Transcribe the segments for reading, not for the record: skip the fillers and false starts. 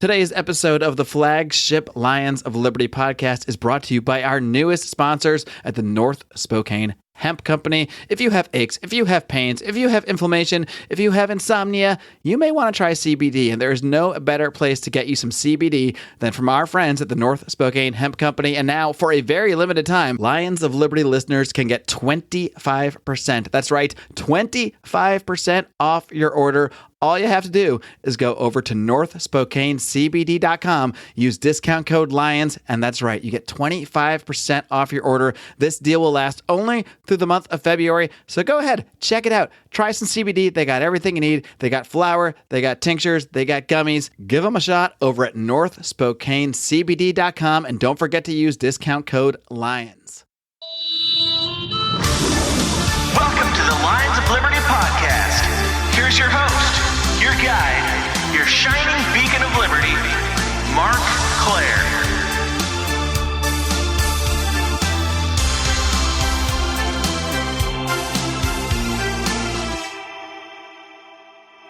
Today's episode of the flagship Lions of Liberty podcast is brought to you by our newest sponsors at the North Spokane Hemp Company. If you have aches, if you have pains, if you have inflammation, if you have insomnia, you may want to try CBD, and there is no better place to get you some CBD than from our friends at the North Spokane Hemp Company. And now, for a very limited time, Lions of Liberty listeners can get 25%. That's right, 25% off your order. All you have to do is go over to northspokanecbd.com, use discount code LIONS, and that's right, you get 25% off your order. This deal will last only through the month of February, so go ahead, check it out. Try some CBD. They got everything you need. They got flour, they got tinctures, they got gummies. Give them a shot over at northspokanecbd.com, and don't forget to use discount code LIONS. Welcome to the Lions of Liberty podcast. Here's your host, your guide, your shining beacon of liberty, Marc Claire.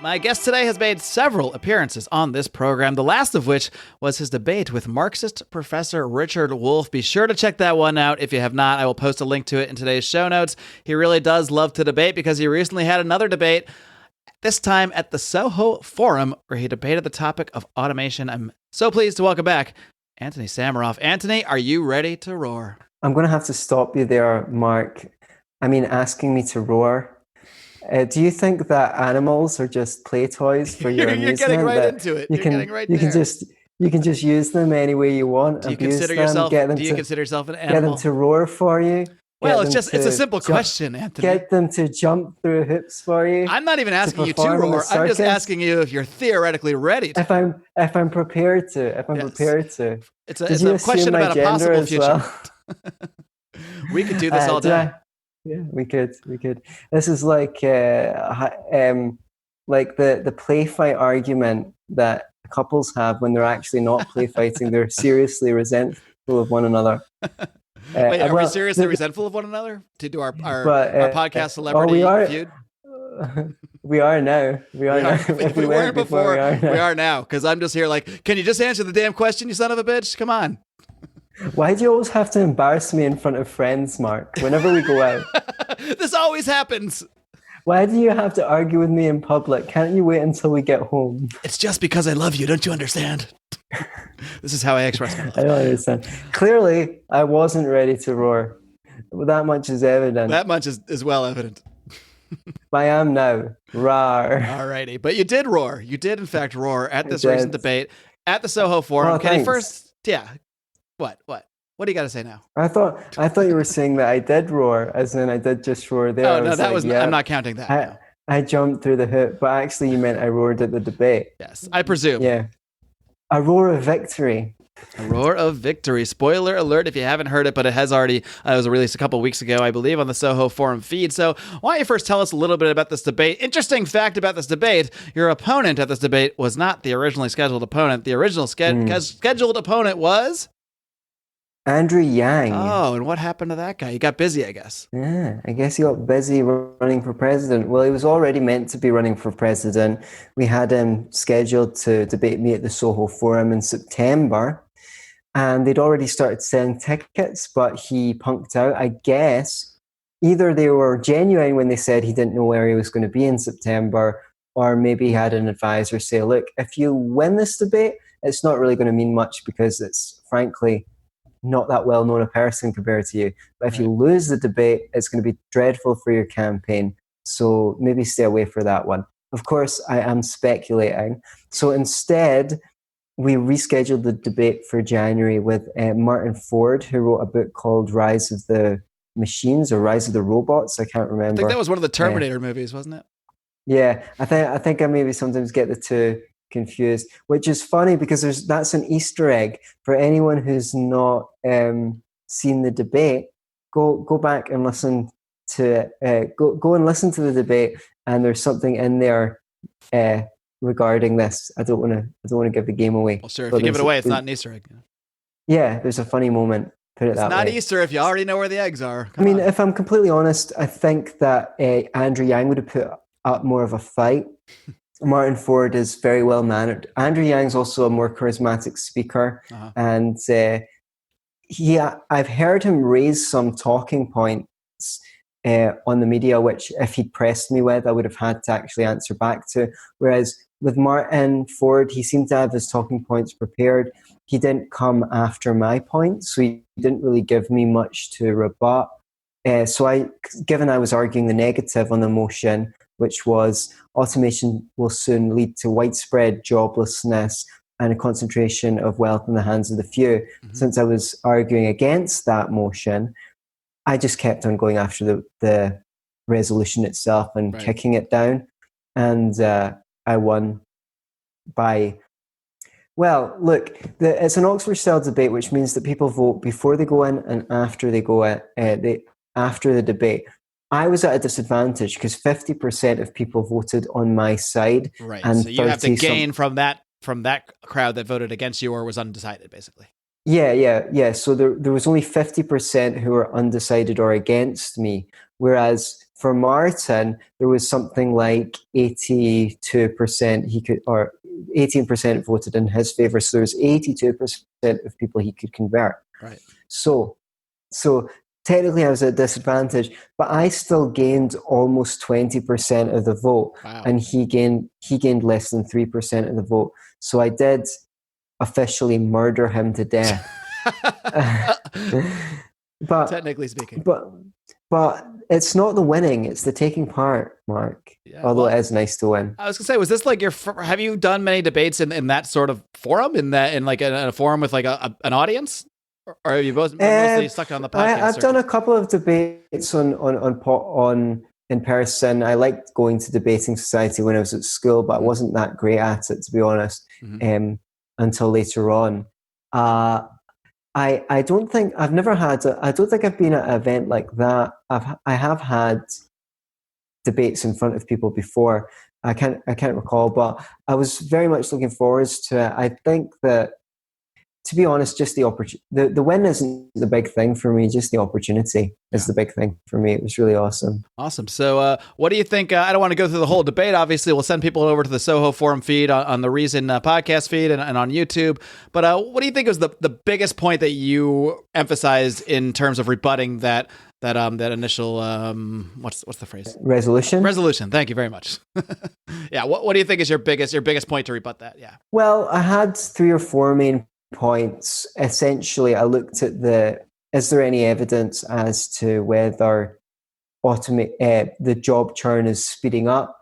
My guest today has made several appearances on this program, the last of which was his debate with Marxist Professor Richard Wolff. Be sure to check that one out. If you have not, I will post a link to it in today's show notes. He really does love to debate because he recently had another debate, this time at the Soho Forum, where he debated the topic of automation. I'm so pleased to welcome back Antony Sammeroff. Antony, are you ready to roar? I'm going to have to stop you there, Mark. I mean, asking me to roar. Do you think that animals are just play toys for your amusement? You're getting right into it. You can just use them any way you want. Do you consider yourself an animal? Get them to roar for you. Well, it's a simple question, Antony. Get them to jump through hoops for you. I'm not even asking you to roar. I'm just asking you if you're theoretically ready to. If I'm prepared to. Prepared to. It's a question about a possible future. Well? We could do this all day. Yeah, we could. This is like the play fight argument that couples have when they're actually not play fighting. They're seriously resentful of one another. Wait, are we seriously resentful of one another to do our podcast celebrity feud? We are now. If we weren't before, we are now. Because I'm just here like, can you just answer the damn question, you son of a bitch? Come on. Why do you always have to embarrass me in front of friends, Mark, whenever we go out? This always happens. Why do you have to argue with me in public? Can't you wait until we get home? It's just because I love you. Don't you understand? This is how I express my love. I don't understand. Clearly, I wasn't ready to roar. That much is evident. That much is well evident. I am now. Roar. Alrighty. But you did roar. You did, in fact, roar at this recent debate at the Soho Forum. Oh, Can you first... Yeah. What do you got to say now? I thought you were saying that I did roar, as in I did just roar there. Oh, no, that was... Yeah, I'm not counting that. I jumped through the hoop, but actually you meant I roared at the debate. Yes, I presume. Yeah. A roar of victory. A roar of victory. Spoiler alert if you haven't heard it, but it has already was released a couple weeks ago, I believe, on the Soho Forum feed. So why don't you first tell us a little bit about this debate? Interesting fact about this debate, your opponent at this debate was not the originally scheduled opponent. The original scheduled opponent was... Andrew Yang. Oh, and what happened to that guy? He got busy, I guess. Yeah, I guess he got busy running for president. Well, he was already meant to be running for president. We had him scheduled to debate me at the Soho Forum in September, and they'd already started selling tickets, but he punked out. I guess either they were genuine when they said he didn't know where he was going to be in September, or maybe he had an advisor say, look, if you win this debate, it's not really going to mean much because it's frankly not that well known a person compared to you. But if you lose the debate, it's going to be dreadful for your campaign. So maybe stay away for that one. Of course, I am speculating. So instead, we rescheduled the debate for January with Martin Ford, who wrote a book called Rise of the Machines or Rise of the Robots. I can't remember. I think that was one of the Terminator movies, wasn't it? Yeah, I think I maybe sometimes get the two confused, which is funny because that's an Easter egg for anyone who's not seen the debate. Go back and listen to go and listen to the debate, and there's something in there regarding this. I don't want to give the game away. Well, sure, if you give it away, it's not an Easter egg. Yeah, there's a funny moment. Put it that way. It's not Easter if you already know where the eggs are. Come on. If I'm completely honest, I think that Andrew Yang would have put up more of a fight. Martin Ford is very well mannered. Andrew Yang's also a more charismatic speaker, and I've heard him raise some talking points on the media, which if he'd pressed me with, I would have had to actually answer back to. Whereas with Martin Ford, he seemed to have his talking points prepared. He didn't come after my points, so he didn't really give me much to rebut. Given I was arguing the negative on the motion, which was automation will soon lead to widespread joblessness and a concentration of wealth in the hands of the few. Since I was arguing against that motion, I just kept on going after the resolution itself and kicking it down. And I won by... Well, look, it's an Oxford-style debate, which means that people vote before they go in and after they go after the debate. I was at a disadvantage because 50% of people voted on my side. Right. And so you have to gain from that crowd that voted against you or was undecided, basically. Yeah. So there was only 50% who were undecided or against me. Whereas for Martin, there was something like 82% or 18% voted in his favor. So there was 82% of people he could convert. Right. So technically I was at a disadvantage, but I still gained almost 20% of the vote. Wow. And he gained less than 3% of the vote. So I did officially murder him to death. But technically speaking. But it's not the winning, it's the taking part, Mark. Yeah, although it is nice to win. I was gonna say, was this like have you done many debates in that sort of forum, in a forum with like an audience? Or have you both mostly stuck on the podcast? I've done a couple of debates on in person. I liked going to debating society when I was at school, but I wasn't that great at it, to be honest, until later on. I don't think I've been at an event like that. I have had debates in front of people before. I can't recall, but I was very much looking forward to it. I think that, to be honest, just the opportunity, the win isn't the big thing for me. Just the opportunity is the big thing for me. It was really awesome. Awesome. So what do you think? I don't want to go through the whole debate. Obviously, we'll send people over to the Soho Forum feed on the Reason podcast feed and on YouTube. But what do you think was the biggest point that you emphasized in terms of rebutting that initial what's the phrase? Resolution. Thank you very much. Yeah. What do you think is your biggest point to rebut that? Yeah. Well, I had 3 or 4 main points. Essentially, I looked at is there any evidence as to whether the job churn is speeding up?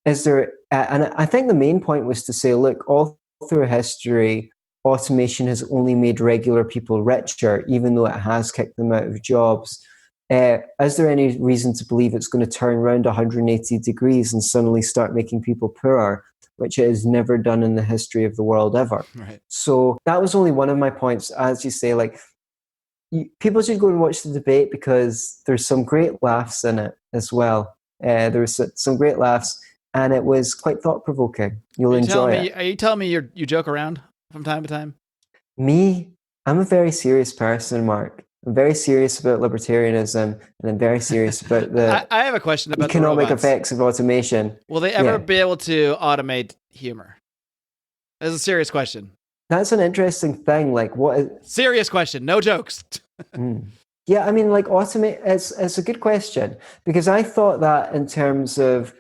Is there, and I think the main point was to say, look, all through history, automation has only made regular people richer, even though it has kicked them out of jobs. Is there any reason to believe it's going to turn around 180 degrees and suddenly start making people poorer, which it has never done in the history of the world ever? Right. So that was only one of my points. As you say, people should go and watch the debate because there's some great laughs in it as well. There's some great laughs, and it was quite thought-provoking. You'll enjoy it. Are you telling me you joke around from time to time? Me? I'm a very serious person, Mark. I'm very serious about libertarianism, and I'm very serious about the I have a question about economic effects of automation. Will they ever be able to automate humor? That's a serious question. That's an interesting thing. Serious question, no jokes. Yeah, I mean, automate. It's a good question, because I thought that in terms of,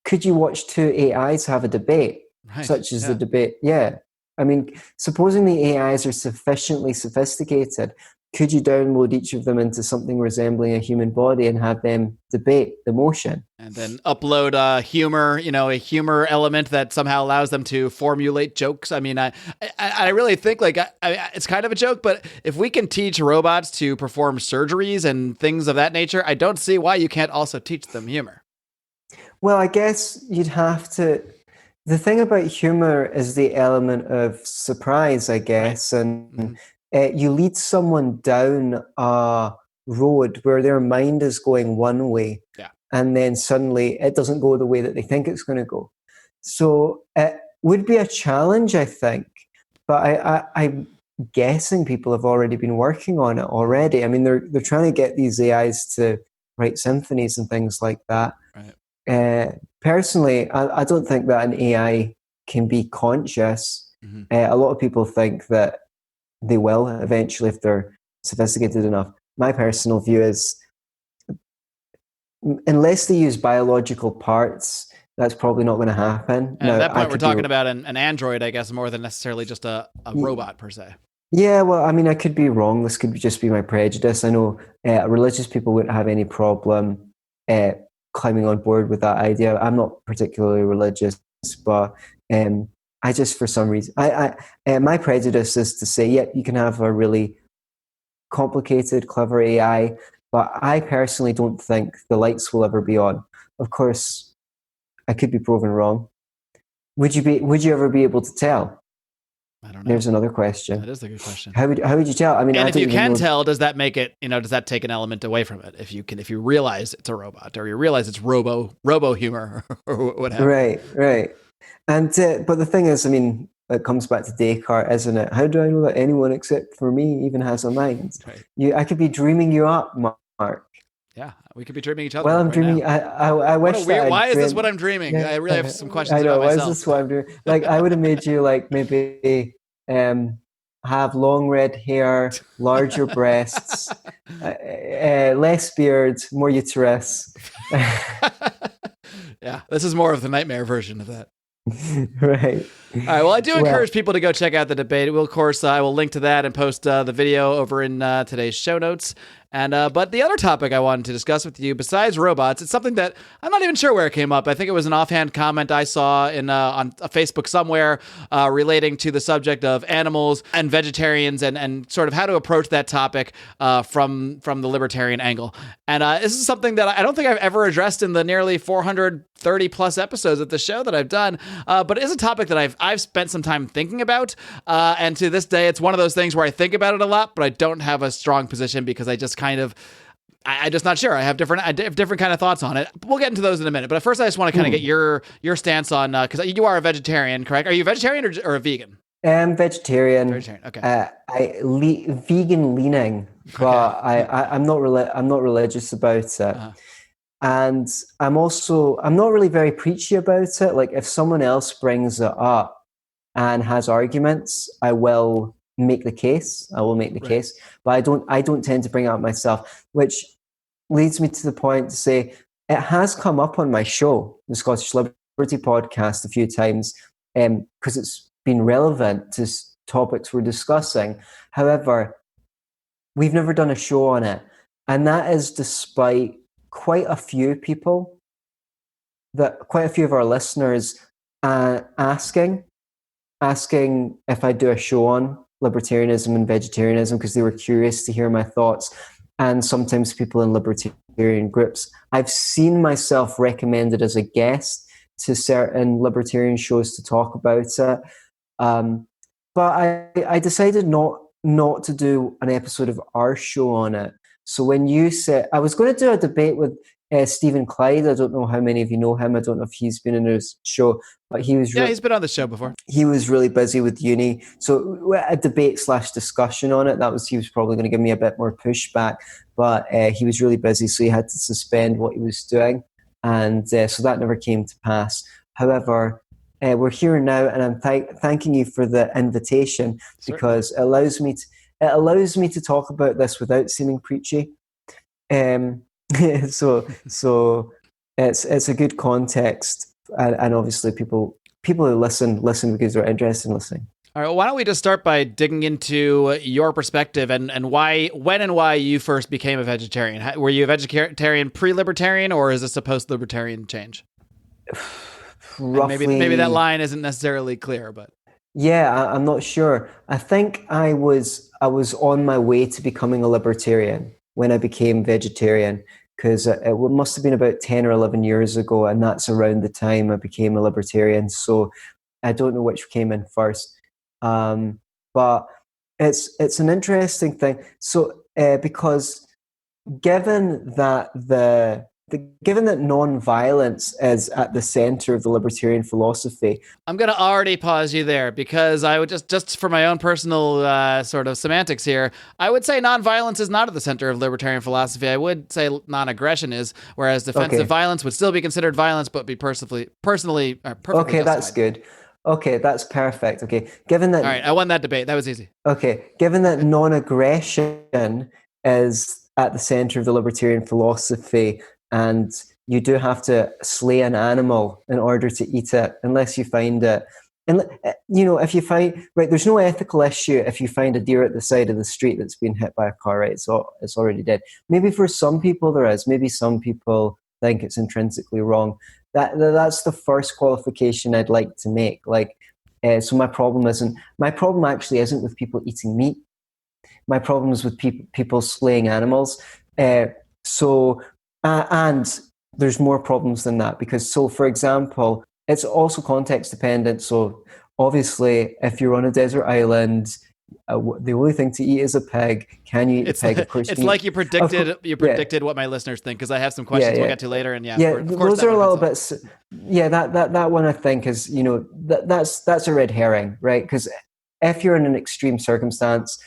could you watch 2 AIs have a debate, such as the debate? Yeah, I mean, supposing the AIs are sufficiently sophisticated, could you download each of them into something resembling a human body and have them debate the motion? And then upload humor, a humor element that somehow allows them to formulate jokes. I mean, I really think it's kind of a joke, but if we can teach robots to perform surgeries and things of that nature, I don't see why you can't also teach them humor. Well, I guess you'd have to. The thing about humor is the element of surprise, I guess, and you lead someone down a road where their mind is going one way, and then suddenly it doesn't go the way that they think it's going to go. So it would be a challenge, I think, but I'm guessing people have already been working on it already. I mean, they're trying to get these AIs to write symphonies and things like that. Right. personally, I don't think that an AI can be conscious. A lot of people think that they will eventually if they're sophisticated enough. My personal view is, unless they use biological parts, that's probably not going to happen. And at that point, we're talking about an android, I guess, more than necessarily just a robot per se. Yeah, well, I mean, I could be wrong. This could just be my prejudice. I know religious people wouldn't have any problem climbing on board with that idea. I'm not particularly religious, but I just, for some reason, my prejudice is to say, yeah, you can have a really complicated, clever AI, but I personally don't think the lights will ever be on. Of course, I could be proven wrong. Would you ever be able to tell? I don't know. There's another question. That is a good question. How would you tell? I mean, and if you can tell, does that make it? Does that take an element away from it? If you realize it's a robot, or you realize it's robo humor, or whatever. Right. And but the thing is, I mean, it comes back to Descartes, isn't it? How do I know that anyone except for me even has a mind? Right. I could be dreaming you up, Mark. Yeah, we could be dreaming each other. Well, I'm dreaming. I wish. Why is this what I'm dreaming? I really have some questions about myself. Why is this what I'm doing? Like, I would have made you like maybe have long red hair, larger breasts, less beard, more uterus. Yeah, this is more of the nightmare version of that. Right. All right. Well, I do encourage people to go check out the debate. Of course, I will link to that and post the video over in today's show notes. And but the other topic I wanted to discuss with you, besides robots, it's something that I'm not even sure where it came up. I think it was an offhand comment I saw in on Facebook somewhere relating to the subject of animals and vegetarians and sort of how to approach that topic from the libertarian angle. And this is something that I don't think I've ever addressed in the nearly 430 plus episodes of the show that I've done. But it is a topic that I've spent some time thinking about. And to this day, it's one of those things where I think about it a lot, but I don't have a strong position because I just I'm just not sure. I have different kind of thoughts on it. We'll get into those in a minute. But first, I just want to kind of get your stance on, because you are a vegetarian, correct? Are you a vegetarian or a vegan? I'm vegetarian. Okay. Vegan leaning, but okay. I'm not religious about it. Uh-huh. And I'm not really very preachy about it. Like, if someone else brings it up and has arguments, I will make the case. Case, but I don't tend to bring it up myself, which leads me to the point to say it has come up on my show, the Scottish Liberty podcast, a few times, because it's been relevant to topics we're discussing. However, we've never done a show on it, and that is despite quite a few of our listeners asking if I do a show on libertarianism and vegetarianism, because they were curious to hear my thoughts. And sometimes people in libertarian groups, I've seen myself recommended as a guest to certain libertarian shows to talk about it. But I decided not to do an episode of our show on it. So when you said, I was going to do a debate with Stephen Clyde. I don't know how many of you know him. I don't know if he's been in his show, but he's been on the show before. He was really busy with uni, so a debate / discussion on it. He was probably going to give me a bit more pushback, but he was really busy, so he had to suspend what he was doing, and so that never came to pass. However, we're here now, and I'm thanking you for the invitation. Certainly. Because it allows me to talk about this without seeming preachy. So it's a good context, and obviously people who listen because they're interested in listening. All right, well, why don't we just start by digging into your perspective and when and why you first became a vegetarian? Were you a vegetarian pre-libertarian, or is this a post-libertarian change? Roughly, maybe that line isn't necessarily clear, but yeah, I'm not sure. I think I was on my way to becoming a libertarian when I became vegetarian, because it must have been about 10 or 11 years ago, and that's around the time I became a libertarian. So I don't know which came in first, but it's an interesting thing. So because given that the given that non-violence is at the center of the libertarian philosophy. I'm going to already pause you there because I would just for my own personal sort of semantics here, I would say non-violence is not at the center of libertarian philosophy. I would say non-aggression is, whereas defensive violence would still be considered violence, but be perfectly perfectly okay, justified. That's good. Okay, that's perfect. Okay, given that. All right, I won that debate. That was easy. Okay, given that non-aggression is at the center of the libertarian philosophy, and you do have to slay an animal in order to eat it, unless you find it. And if you find there's no ethical issue if you find a deer at the side of the street that's been hit by a car. Right, so it's already dead. Maybe for some people there is. Maybe some people think it's intrinsically wrong. That's the first qualification I'd like to make. So my problem actually isn't with people eating meat. My problem is with people slaying animals. And there's more problems than that because, for example, it's also context dependent. So obviously, if you're on a desert island, the only thing to eat is a pig. Can you eat a pig? Of course, it's like you predicted what my listeners think because I have some questions we'll get to later. And of course, those are a little bit. Yeah, that one I think is that's a red herring, right? Because if you're in an extreme circumstance,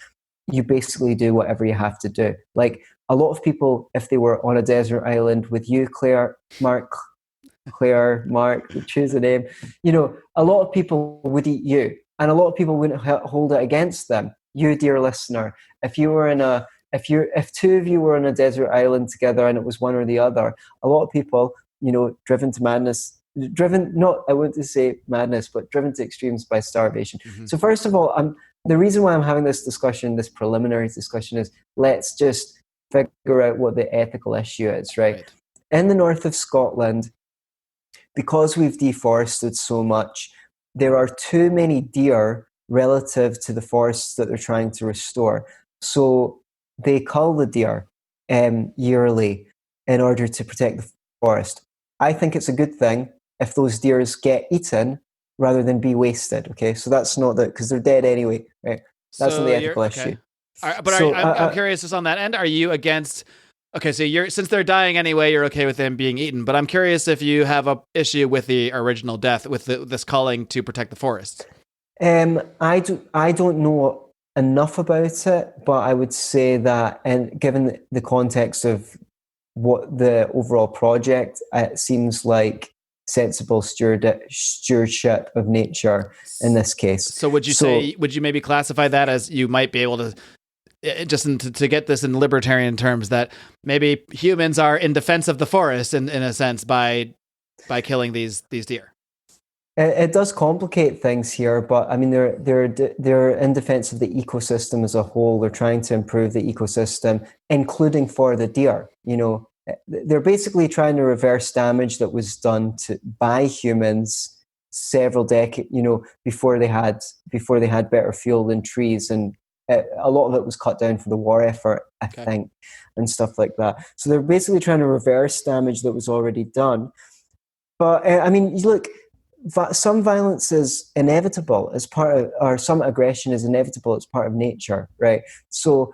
you basically do whatever you have to do. Like a lot of people, if they were on a desert island with you, Marc, choose a name. A lot of people would eat you, and a lot of people wouldn't hold it against them. You, dear listener, if two of you were on a desert island together and it was one or the other, a lot of people, driven to madness, I wouldn't say madness, but driven to extremes by starvation. Mm-hmm. So first of all, the reason why I'm having this preliminary discussion is let's just figure out what the ethical issue is, right? In the north of Scotland, because we've deforested so much, there are too many deer relative to the forests that they're trying to restore. So they cull the deer yearly in order to protect the forest. I think it's a good thing if those deer get eaten rather than be wasted. Okay, so that's not that because they're dead anyway, right? That's not the ethical issue. I'm curious just on that end. Are you against? Okay, so since they're dying anyway, you're okay with them being eaten. But I'm curious if you have a issue with the original death, with this culling to protect the forest. I don't know enough about it, but I would say that, and given the context of what the overall project, it seems like sensible stewardship of nature in this case. So would you maybe classify that as you might be able to, just to get this in libertarian terms, that maybe humans are in defense of the forest in a sense by killing these deer? It does complicate things here, but I mean they're in defense of the ecosystem as a whole. They're trying to improve the ecosystem, including for the deer. They're basically trying to reverse damage that was done by humans several decades, before they had better fuel than trees, and a lot of it was cut down for the war effort, I think, and stuff like that. So they're basically trying to reverse damage that was already done. But look, some violence is inevitable as or some aggression is inevitable as part of nature, right? So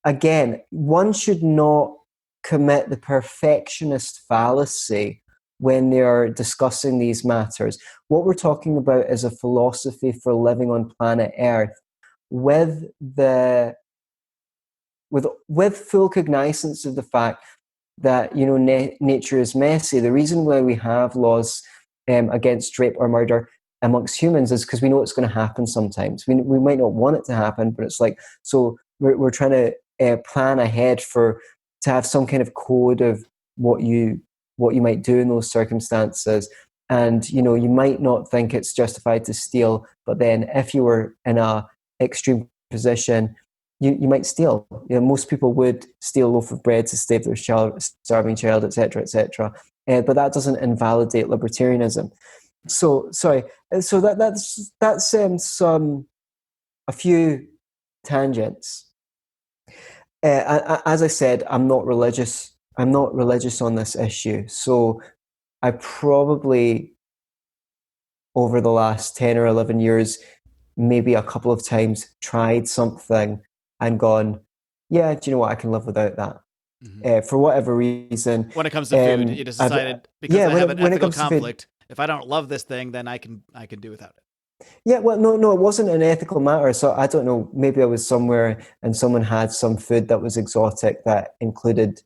again, one should not commit the perfectionist fallacy when they're discussing these matters. What we're talking about is a philosophy for living on planet Earth with full cognizance of the fact that nature is messy. The reason why we have laws against rape or murder amongst humans is because we know it's going to happen sometimes. We might not want it to happen, but it's like, so we're trying to plan ahead to have some kind of code of what you might do in those circumstances. And you might not think it's justified to steal, but then if you were in a extreme position, you might steal. Most people would steal a loaf of bread to save their starving child, etc., etc. But that doesn't invalidate libertarianism. So sorry. So that's a few tangents. As I said, I'm not religious. I'm not religious on this issue. So I probably, over the last 10 or 11 years, maybe a couple of times tried something and gone, yeah, do you know what? I can live without that. for whatever reason. When it comes to food, you just decided because I have an ethical conflict. If I don't love this thing, then I can do without it. Yeah, well, no, it wasn't an ethical matter. So I don't know. Maybe I was somewhere and someone had some food that was exotic that included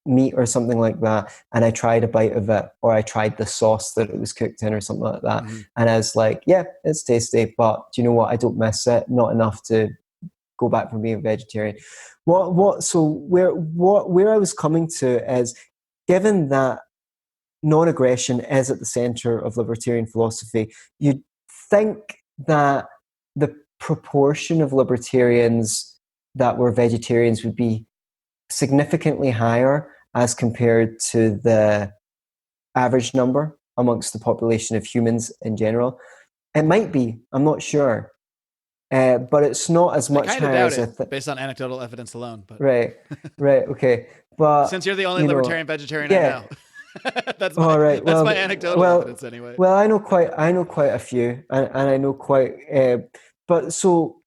meat or something like that, and I tried a bite of it, or I tried the sauce that it was cooked in, or something like that, and I was like, yeah, it's tasty, but do you know what? I don't miss it. Not enough to go back from being a vegetarian. So where I was coming to is, given that non-aggression is at the center of libertarian philosophy, you'd think that the proportion of libertarians that were vegetarians would be significantly higher as compared to the average number amongst the population of humans in general. It might be, I'm not sure. But it's not as much higher as based on anecdotal evidence alone. But. Right, okay. But since you're the only libertarian vegetarian I know. That's my anecdotal evidence anyway. Well, I know quite a few, and I know quite. But so,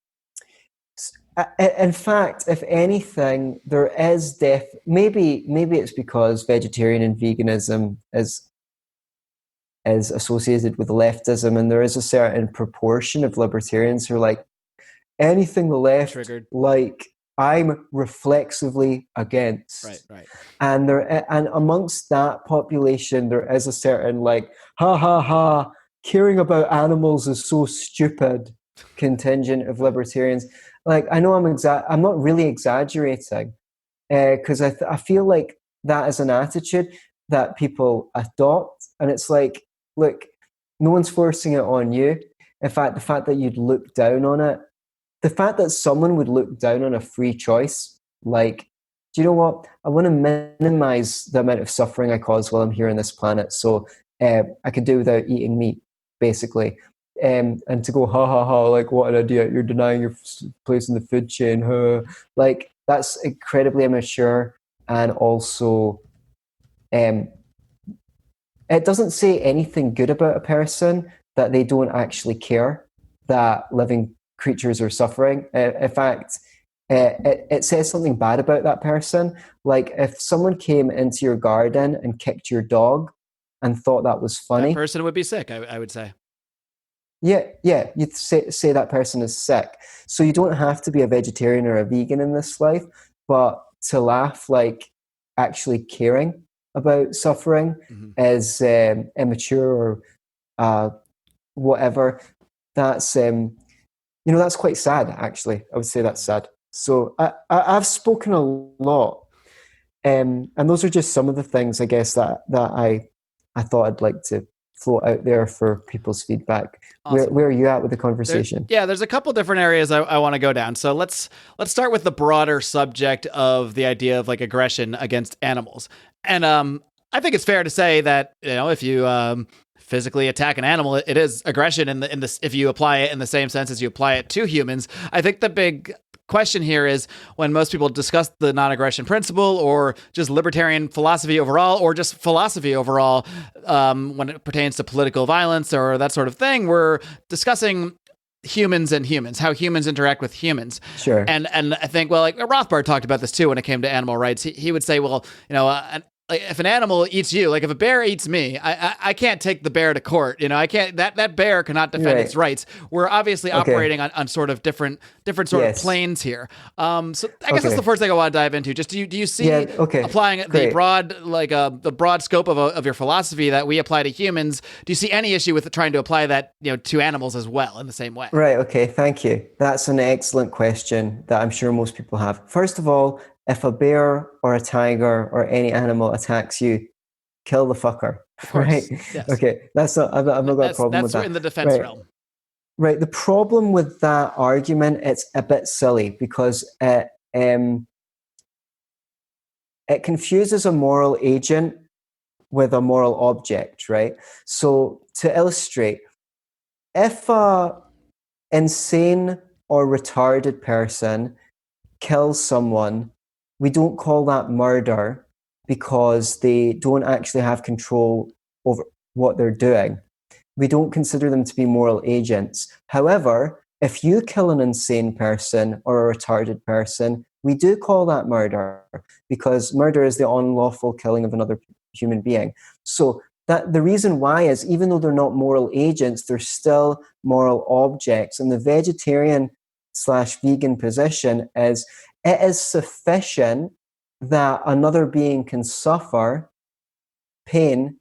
in fact, if anything, there is maybe it's because vegetarian and veganism is associated with leftism, and there is a certain proportion of libertarians who are like, anything the left triggered, like, I'm reflexively against. Right. And amongst that population, there is a certain like, ha ha ha, caring about animals is so stupid contingent of libertarians. Like, I know I'm not really exaggerating, because I feel like that is an attitude that people adopt, and it's like, look, no one's forcing it on you. In fact, the fact that you'd look down on it, the fact that someone would look down on a free choice, like, do you know what? I want to minimize the amount of suffering I cause while I'm here on this planet, so I can do without eating meat, basically. And to go, ha ha ha, like, what an idiot, you're denying your place in the food chain, huh? Like, that's incredibly immature, and also it doesn't say anything good about a person that they don't actually care that living creatures are suffering. In fact, it says something bad about that person. Like, if someone came into your garden and kicked your dog and thought that was funny, that person would be sick, I would say. Yeah, you'd say that person is sick. So you don't have to be a vegetarian or a vegan in this life, but to laugh like actually caring about suffering is immature or whatever. That's that's quite sad, actually. I would say that's sad. So I've spoken a lot, and those are just some of the things, I guess, that I thought I'd like to float out there for people's feedback. Awesome. Where are you at with the conversation? There's a couple different areas I want to go down. So let's start with the broader subject of the idea of like aggression against animals. And I think it's fair to say that, if you physically attack an animal, it is aggression in this, if you apply it in the same sense as you apply it to humans. I think the big question here is, when most people discuss the non-aggression principle, or just libertarian philosophy overall, or just philosophy overall, when it pertains to political violence or that sort of thing, we're discussing humans and humans, how humans interact with humans. Sure. And I think, well, like Rothbard talked about this too when it came to animal rights. He would say, well, like, if an animal eats you, like if a bear eats me, I can't take the bear to court. I can't, that bear cannot defend its rights. We're obviously operating on sort of different sort of planes here. So I guess that's the first thing I want to dive into. Just do you see applying the broad scope of your philosophy that we apply to humans? Do you see any issue with trying to apply that, to animals as well in the same way? Right. Okay. Thank you. That's an excellent question that I'm sure most people have. First of all, if a bear or a tiger or any animal attacks you, kill the fucker. Right? Yes. Okay. I've not got a problem with that. That's in the defense realm. Right. The problem with that argument, it's a bit silly, because it confuses a moral agent with a moral object, right? So to illustrate, if a insane or retarded person kills someone, we don't call that murder, because they don't actually have control over what they're doing. We don't consider them to be moral agents. However, if you kill an insane person or a retarded person, We do call that murder because murder is the unlawful killing of another human being. So that the reason why is, even though they're not moral agents, they're still moral objects. And the vegetarian/vegan position is, it is sufficient that another being can suffer pain,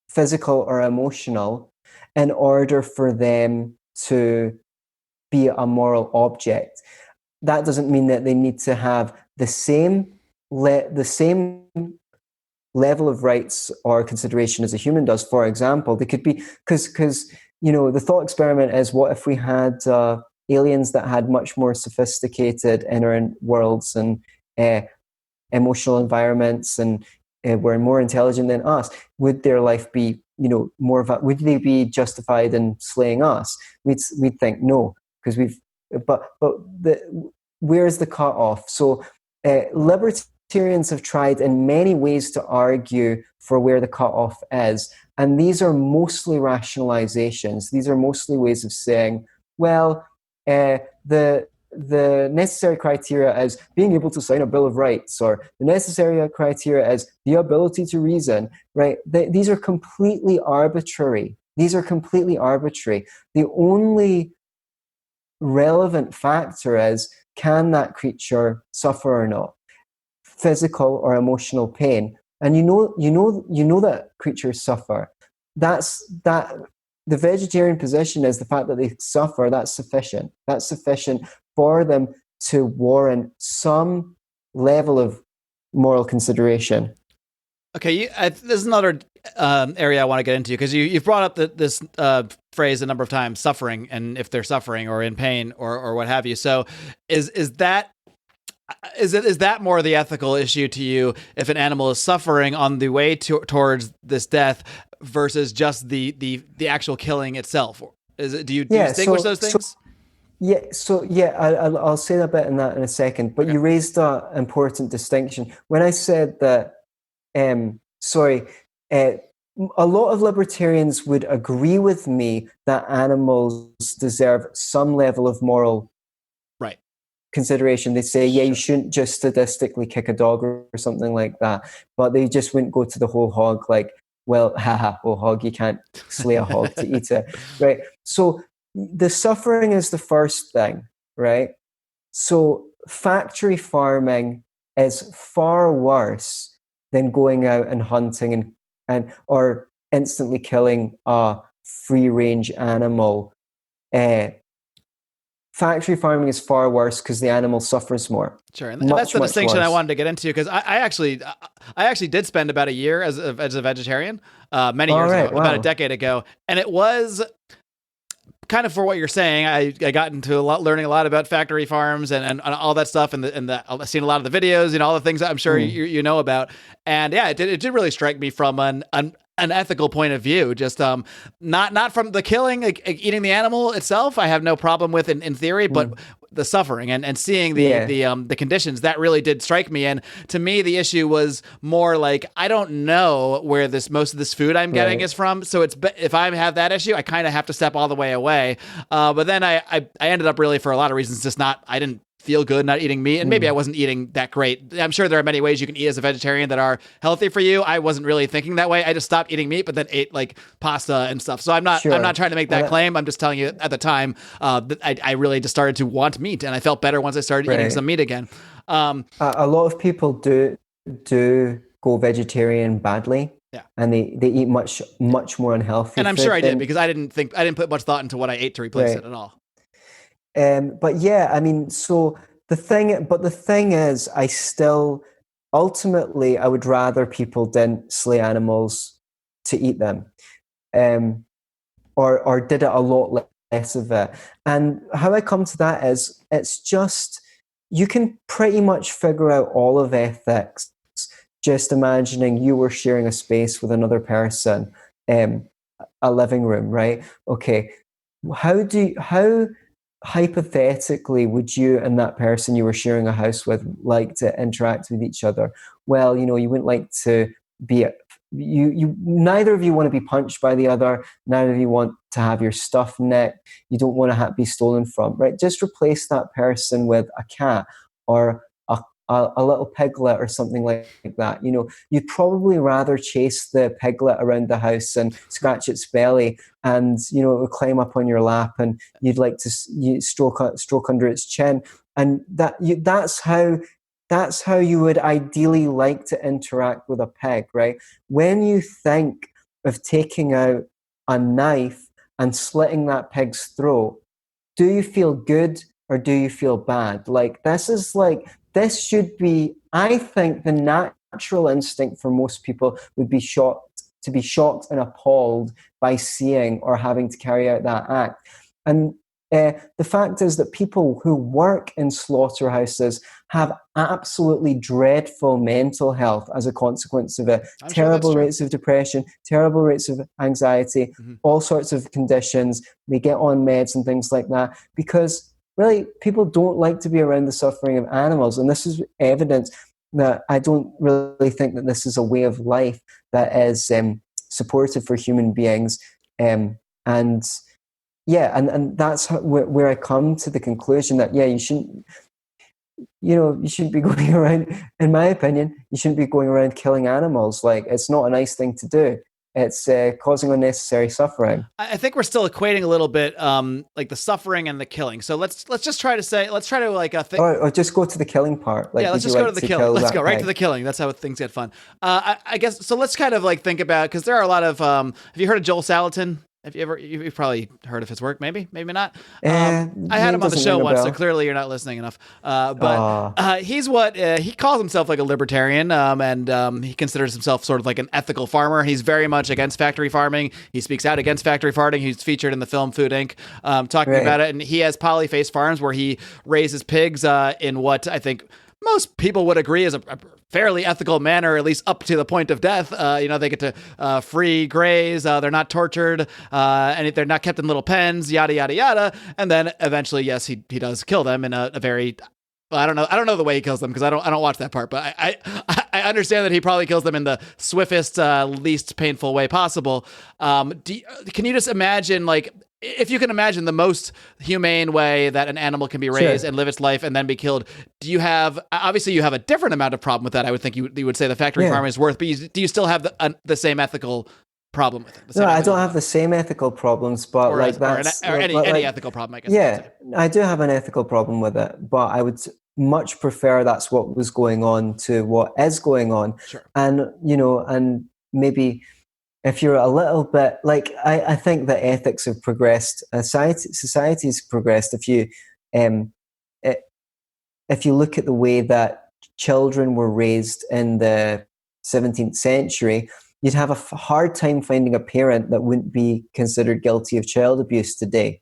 physical or emotional, in order for them to be a moral object. That doesn't mean that they need to have the same level of rights or consideration as a human does. For example, they could be, because the thought experiment is, what if we had aliens that had much more sophisticated inner worlds and emotional environments and were more intelligent than us? Would their life be would they be justified in slaying us? We'd think no, because where's the cutoff? So libertarians have tried in many ways to argue for where the cutoff is, and these are mostly rationalizations. These are mostly ways of saying, well, the necessary criteria is being able to sign a Bill of Rights, or the necessary criteria is the ability to reason, right? These are completely arbitrary. The only relevant factor is, can that creature suffer or not? Physical or emotional pain. And you know that creatures suffer. The vegetarian position is the fact that they suffer. That's sufficient. That's sufficient for them to warrant some level of moral consideration. Okay, this is another area I want to get into, because you've brought up this phrase a number of times, suffering, and if they're suffering or in pain or what have you. So is that more the ethical issue to you, if an animal is suffering on the way towards this death versus just the actual killing itself? Do you distinguish those things? I'll say a bit in that in a second. But okay. You raised an important distinction when I said that. A lot of libertarians would agree with me that animals deserve some level of moral consideration. They say, you shouldn't just statistically kick a dog or something like that, but they just wouldn't go to the whole hog, like, well, whole hog, you can't slay a hog to eat it, right? So the suffering is the first thing, right? So factory farming is far worse than going out and hunting and or instantly killing a free-range animal. Factory farming is far worse because the animal suffers more. Sure, and that's the distinction I wanted to get into, because I actually did spend about a year as a vegetarian many years ago, about a decade ago, and it was kind of for what you're saying. I got into learning a lot about factory farms and all that stuff, and I've seen a lot of the videos, all the things that I'm sure you know about, and yeah, it did really strike me from an ethical point of view, just not from the killing, like eating the animal itself, I have no problem with in theory, but the suffering and seeing the conditions, that really did strike me. And to me, the issue was more like, I don't know where most of this food I'm getting is from. So if I have that issue, I kind of have to step all the way away. But then I ended up really, for a lot of reasons, I didn't feel good not eating meat, and maybe I wasn't eating that great. I'm sure there are many ways you can eat as a vegetarian that are healthy for you. I wasn't really thinking that way. I just stopped eating meat, but then ate like pasta and stuff. So I'm not trying to make that claim. I'm just telling you, at the time, that I really just started to want meat, and I felt better once I started eating some meat again. A lot of people do go vegetarian badly. Yeah. And they eat much more unhealthy. And I'm sure I did, because I didn't put much thought into what I ate to replace it at all. But yeah, I mean, so the thing is, I still, ultimately, I would rather people didn't slay animals to eat them, or did it a lot less of it. And how I come to that is, it's just, you can pretty much figure out all of ethics just imagining you were sharing a space with another person, a living room, right? Okay, how hypothetically would you and that person you were sharing a house with like to interact with each other? Well, you wouldn't like to be neither of you want to be punched by the other, neither of you want to have your stuff nicked, you don't want to be stolen from, right? Just replace that person with a cat or a a little piglet or something like that, you know, you'd probably rather chase the piglet around the house and scratch its belly, and you know, it would climb up on your lap, and you'd like to stroke under its chin, and that's how you would ideally like to interact with a pig, right? When you think of taking out a knife and slitting that pig's throat, do you feel good or do you feel bad? Like, this should be, I think the natural instinct for most people would be to be shocked and appalled by seeing or having to carry out that act. And the fact is that people who work in slaughterhouses have absolutely dreadful mental health as a consequence of it. Terrible rates of depression, terrible rates of anxiety, all sorts of conditions. They get on meds and things like that because really people don't like to be around the suffering of animals. And this is evidence that I don't really think that this is a way of life that is supportive for human beings. And that's where I come to the conclusion that, you shouldn't be going around, in my opinion, you shouldn't be going around killing animals. Like, it's not a nice thing to do. It's causing unnecessary suffering. I think we're still equating a little bit, like the suffering and the killing. So let's try to think. Or just go to the killing part. Like, yeah, let's just go to the killing. Let's go right to the killing. That's how things get fun. I guess, so let's kind of like think about, because there are a lot of, have you heard of Joel Salatin? You've probably heard of his work, maybe not. I had him on the show once, so clearly you're not listening enough. But he's he calls himself like a libertarian, and he considers himself sort of like an ethical farmer. He's very much against factory farming. He speaks out against factory farming. He's featured in the film Food Inc. Talking about it, and he has polyface farms where he raises pigs in what I think most people would agree is a fairly ethical manner, at least up to the point of death. They get to free graze, they're not tortured, and they're not kept in little pens, yada, yada, yada. And then eventually, yes, he does kill them in a very, I don't know the way he kills them because I don't watch that part, but I understand that he probably kills them in the swiftest, least painful way possible. Can you just imagine, like, if you can imagine the most humane way that an animal can be raised and live its life and then be killed, obviously you have a different amount of problem with that. I would think you would say the factory farm is worth, but do you still have the same ethical problem with it? No, I don't have the same ethical problems, but any ethical problem, I guess. Yeah, I do have an ethical problem with it, but I would much prefer that's what was going on to what is going on. Sure. And, and maybe if you're a little bit, like, I think that ethics have progressed, society's progressed. If you look at the way that children were raised in the 17th century, you'd have a hard time finding a parent that wouldn't be considered guilty of child abuse today.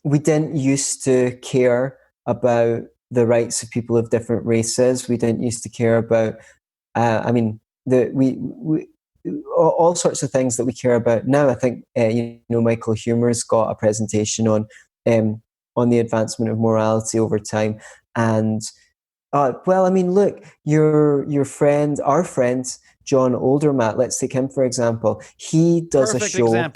We didn't used to care about the rights of people of different races. We didn't used to care about, all sorts of things that we care about now. I think Michael Huemer's got a presentation on the advancement of morality over time, and look, our friend John Oldermatt, let's take him for example. He does a show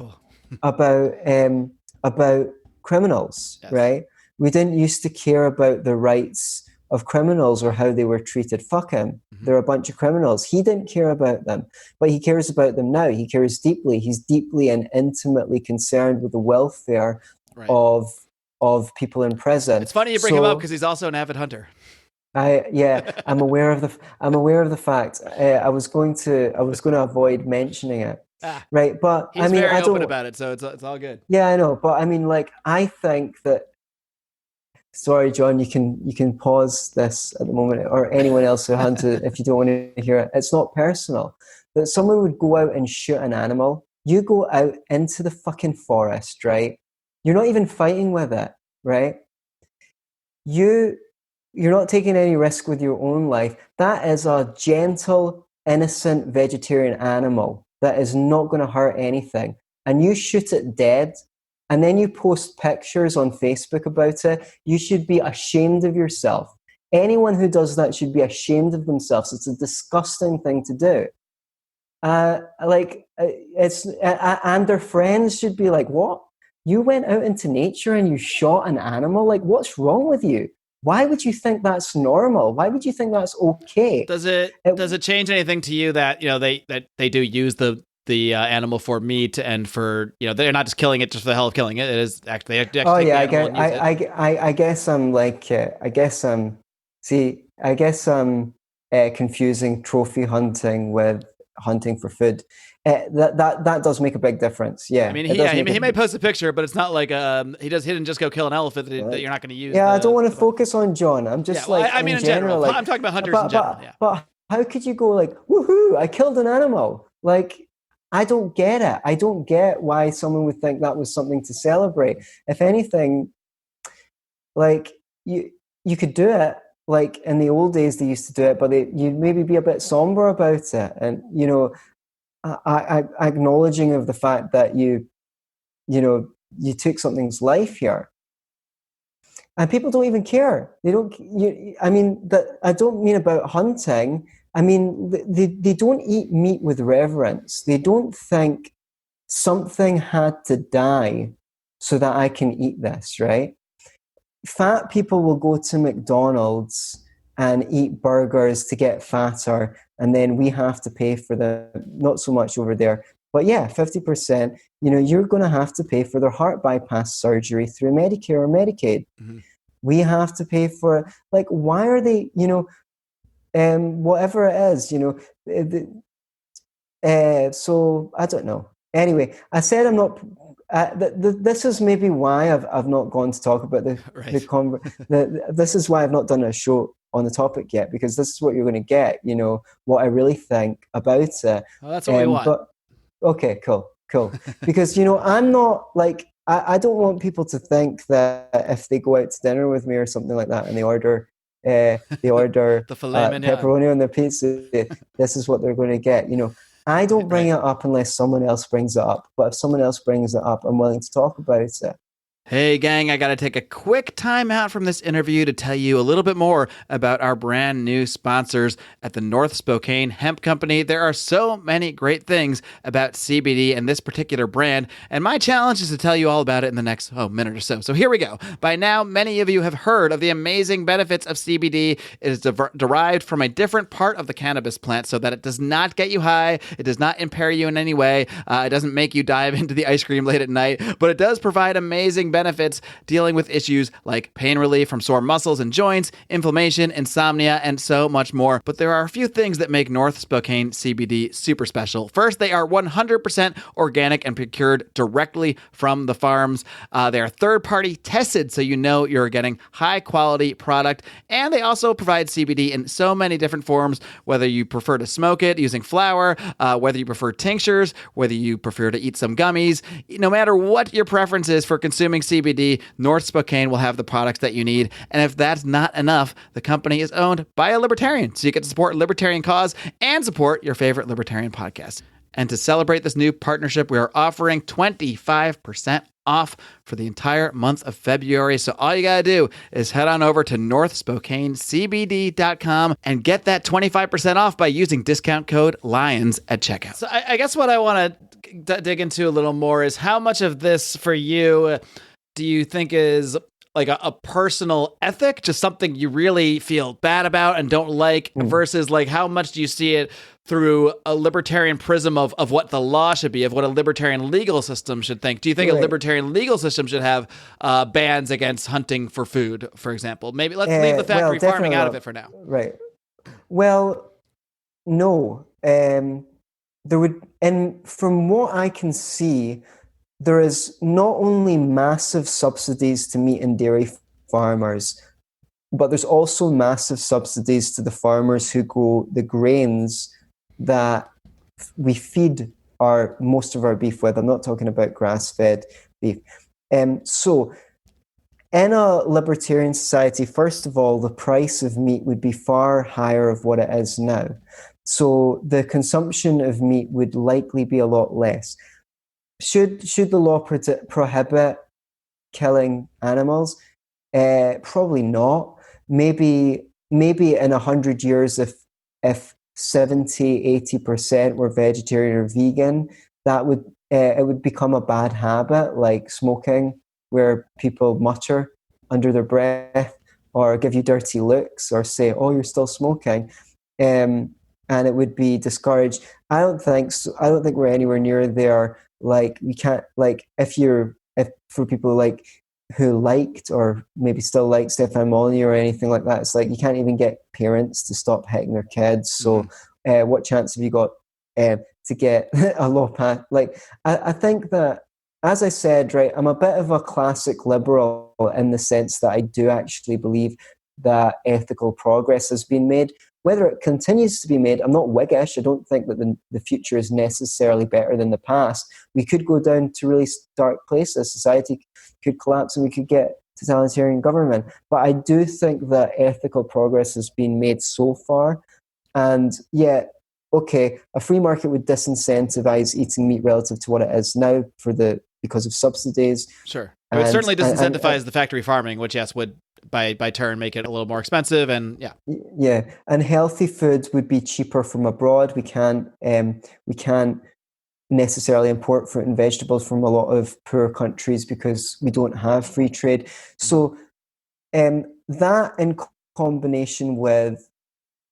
about criminals, yes. Right? We didn't used to care about the rights of criminals or how they were treated. Fuck him. Mm-hmm. They're a bunch of criminals. He didn't care about them, but he cares about them now. He cares deeply. He's deeply and intimately concerned with the welfare of people in prison. It's funny you bring him up because he's also an avid hunter. I'm aware of the fact. I was going to avoid mentioning it. Right, but he's very open about it, so it's all good. Yeah, I know, but I think that. Sorry, John, you can pause this at the moment, or anyone else who hunted if you don't want to hear it. It's not personal. That someone would go out and shoot an animal. You go out into the fucking forest, right? You're not even fighting with it, right? You're not taking any risk with your own life. That is a gentle, innocent vegetarian animal that is not going to hurt anything. And you shoot it dead, and then you post pictures on Facebook about it. You should be ashamed of yourself. Anyone who does that should be ashamed of themselves. It's a disgusting thing to do. And their friends should be like, what? You went out into nature and you shot an animal? Like, what's wrong with you? Why would you think that's normal? Why would you think that's okay? Does it change anything to you that they do use the animal for meat and for they're not just killing it just for the hell of killing it? It is actually they actually take the animal and use it. I guess I'm like confusing trophy hunting with hunting for food. That does make a big difference. Yeah, I mean, he may post a picture, but it's not like he didn't just go kill an elephant that you're not going to use. Yeah, I don't want to focus on John. I'm just in general. Like, I'm talking about hunters in general. But how could you go like, woohoo, I killed an animal? Like, I don't get it. I don't get why someone would think that was something to celebrate. If anything, like you could do it. Like in the old days, they used to do it, but you'd maybe be a bit somber about it, and I acknowledging of the fact that you took something's life here, and people don't even care. They don't. I mean, that I don't mean about hunting. I mean, they don't eat meat with reverence. They don't think something had to die so that I can eat this, right? Fat people will go to McDonald's and eat burgers to get fatter, and then we have to pay for them. Not so much over there, but yeah, 50%. You're going to have to pay for their heart bypass surgery through Medicare or Medicaid. Mm-hmm. We have to pay for it. Like, why are they? Whatever it is, so I don't know. Anyway, I said I'm not. This is maybe why I've not gone to talk about this is why I've not done a show on the topic yet, because this is what you're going to get. What I really think about it. Well, that's what we want. But okay, cool. Because I'm not like I don't want people to think that if they go out to dinner with me or something like that and they order the pepperoni on their pizza, this is what they're going to get. I don't bring it up unless someone else brings it up. But if someone else brings it up, I'm willing to talk about it. Hey, gang, I got to take a quick time out from this interview to tell you a little bit more about our brand new sponsors at the North Spokane Hemp Company. There are so many great things about CBD and this particular brand, and my challenge is to tell you all about it in the next minute or so. So here we go. By now, many of you have heard of the amazing benefits of CBD. It is derived from a different part of the cannabis plant so that it does not get you high. It does not impair you in any way. It doesn't make you dive into the ice cream late at night, but it does provide amazing benefits dealing with issues like pain relief from sore muscles and joints, inflammation, insomnia, and so much more. But there are a few things that make North Spokane CBD super special. First, they are 100% organic and procured directly from the farms. They are third-party tested, so you're getting high-quality product. And they also provide CBD in so many different forms, whether you prefer to smoke it using flower, whether you prefer tinctures, whether you prefer to eat some gummies. No matter what your preference is for consuming CBD, North Spokane will have the products that you need. And if that's not enough, the company is owned by a libertarian, so you get to support a libertarian cause and support your favorite libertarian podcast. And to celebrate this new partnership, we are offering 25% off for the entire month of February. So all you got to do is head on over to northspokanecbd.com and get that 25% off by using discount code LIONS at checkout. So I guess what I want to dig into a little more is how much of this for you do you think is like a personal ethic, just something you really feel bad about and don't like, versus like how much do you see it through a libertarian prism of what the law should be, of what a libertarian legal system should think? Do you think a libertarian legal system should have bans against hunting for food, for example? Maybe let's leave the factory farming out of it for now. Right. Well, no. There would, and from what I can see, there is not only massive subsidies to meat and dairy farmers, but there's also massive subsidies to the farmers who grow the grains that we feed most of our beef with. I'm not talking about grass-fed beef. So in a libertarian society, first of all, the price of meat would be far higher of what it is now. So the consumption of meat would likely be a lot less. Should the law prohibit killing animals? Probably not. Maybe in 100 years, if 70-80% were vegetarian or vegan, that would it would become a bad habit, like smoking, where people mutter under their breath. or give you dirty looks or say, oh, you're still smoking. And it would be discouraged. I don't think so. I don't think we're anywhere near there. Like, we can't, like, if for people like who liked or maybe still like Stefan Molyneux or anything like that, it's like you can't even get parents to stop hitting their kids. So what chance have you got to get a law passed? Like, I think that, as I said, right, I'm a bit of a classic liberal in the sense that I do actually believe that ethical progress has been made. Whether it continues to be made, I'm not Whiggish. I don't think that the future is necessarily better than the past. We could go down to really dark places. Society could collapse and we could get totalitarian government. But I do think that ethical progress has been made so far. And yeah, okay, a free market would disincentivize eating meat relative to what it is now because of subsidies. Sure. It would certainly disincentivize the factory farming, which, yes, would by turn make it a little more expensive. And yeah, and healthy food would be cheaper from abroad. We can't necessarily import fruit and vegetables from a lot of poor countries because we don't have free trade. So that in combination with,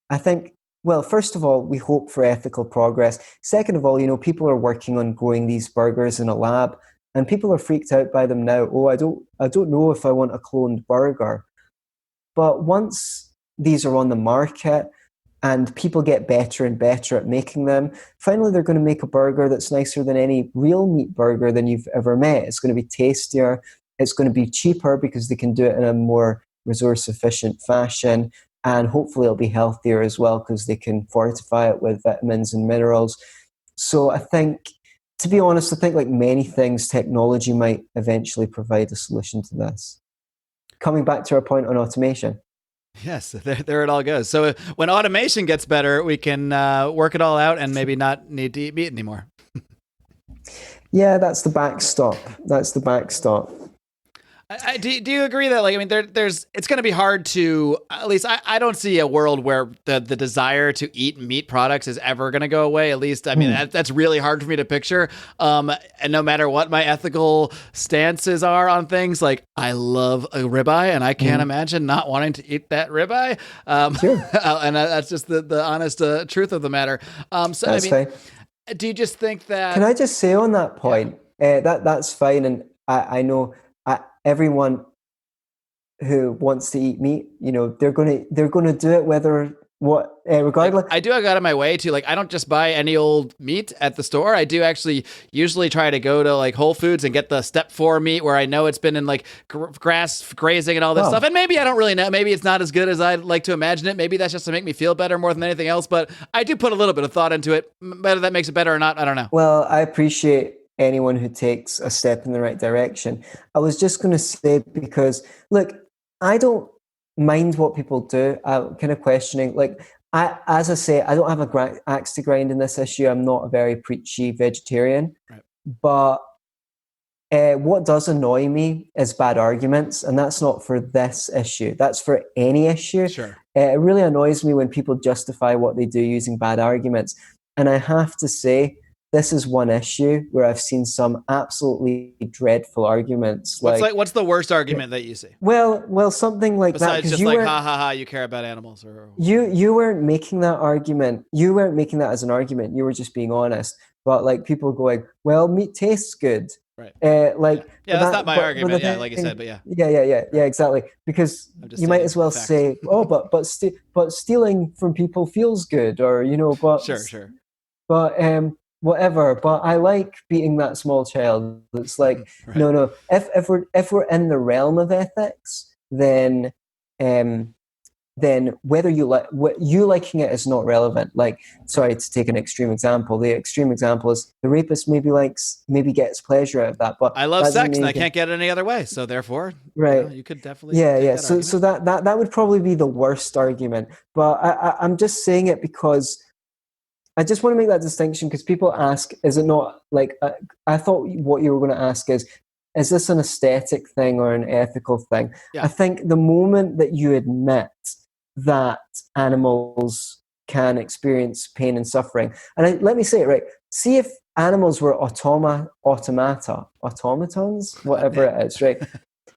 I think, well, first of all, we hope for ethical progress. Second of all, people are working on growing these burgers in a lab, and people are freaked out by them now. Oh, I don't know if I want a cloned burger. But once these are on the market and people get better and better at making them, finally they're going to make a burger that's nicer than any real meat burger than you've ever met. It's going to be tastier. It's going to be cheaper because they can do it in a more resource efficient fashion. And hopefully it'll be healthier as well because they can fortify it with vitamins and minerals. So I think, to be honest, I think like many things, technology might eventually provide a solution to this. Coming back to our point on automation. Yes, there it all goes. So when automation gets better, we can work it all out and maybe not need to eat meat anymore. Yeah, that's the backstop. Do you agree that, like, I mean, it's going to be hard to, at least I don't see a world where the desire to eat meat products is ever going to go away. At least, I mean, that's really hard for me to picture. And no matter what my ethical stances are on things, like, I love a ribeye and I can't imagine not wanting to eat that ribeye. Sure. And that's just the honest truth of the matter. So that's fine. Do you just think that? Can I just say on that point, that's fine. And I know everyone who wants to eat meat, they're going to do it regardless. I go out of my way to, like, I don't just buy any old meat at the store. I do actually usually try to go to like Whole Foods and get the step 4 meat where I know it's been in like grass grazing and all this stuff. And maybe I don't really know. Maybe it's not as good as I'd like to imagine it. Maybe that's just to make me feel better more than anything else. But I do put a little bit of thought into it. Whether that makes it better or not, I don't know. Well, I appreciate anyone who takes a step in the right direction. I was just going to say, because look, I don't mind what people do. I'm kind of questioning, like, as I say, I don't have a axe to grind in this issue. I'm not a very preachy vegetarian, right. But what does annoy me is bad arguments, and that's not for this issue. That's for any issue. Sure. It really annoys me when people justify what they do using bad arguments. And I have to say, this is one issue where I've seen some absolutely dreadful arguments. What's the worst argument that you see? Well, something like besides that. Just like, ha ha ha, you care about animals, or you weren't making that argument. You weren't making that as an argument. You were just being honest. But like people going, well, meat tastes good. Right. That's not my argument. Yeah, like you said, but yeah. Yeah, exactly. Because you might as well say, oh, but stealing from people feels good, or but sure. But whatever. But I like beating that small child. It's like right. No. If we're in the realm of ethics, then whether you liking it is not relevant. Like, sorry to take an extreme example. The extreme example is the rapist maybe gets pleasure out of that. But I love sex and I can't get it any other way. So therefore, right, you could definitely So that would probably be the worst argument. But I'm just saying it because I just want to make that distinction, because people ask, is it not like, I thought what you were going to ask is this an aesthetic thing or an ethical thing? Yeah. I think the moment that you admit that animals can experience pain and suffering, and let me say it right, see if animals were automatons, whatever it is, right?